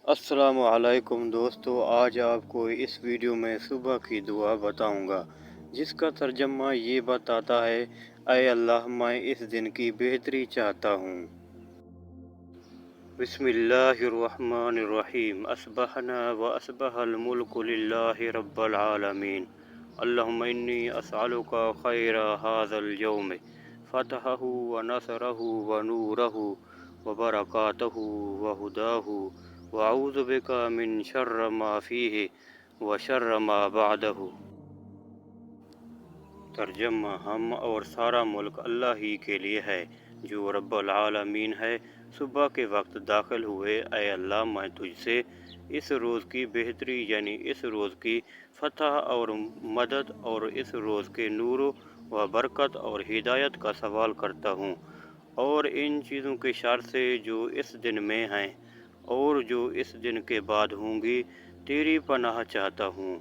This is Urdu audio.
السلام علیکم دوستو، آج آپ کو اس ویڈیو میں صبح کی دعا بتاؤں گا جس کا ترجمہ یہ بتاتا ہے: اے اللہ، میں اس دن کی بہتری چاہتا ہوں۔ بسم اللہ الرحمن الرحیم۔ اصبحنا واصبح الملک للہ رب العالمین۔ اللہم انی اسألک خیر ھذا اليوم فتحہ ونصرہ ونورہ وبرکاتہ وہداہ، وأعوذ بک من شر ما فیہ وشر ما بعدہ۔ ترجمہ: ہم اور سارا ملک اللہ ہی کے لیے ہے جو رب العالمین ہے۔ صبح کے وقت داخل ہوئے۔ اے اللہ، میں تجھ سے اس روز کی بہتری یعنی اس روز کی فتح اور مدد اور اس روز کے نور و برکت اور ہدایت کا سوال کرتا ہوں، اور ان چیزوں کے شر سے جو اس دن میں ہیں اور جو اس دن کے بعد ہوں گی، تیری پناہ چاہتا ہوں۔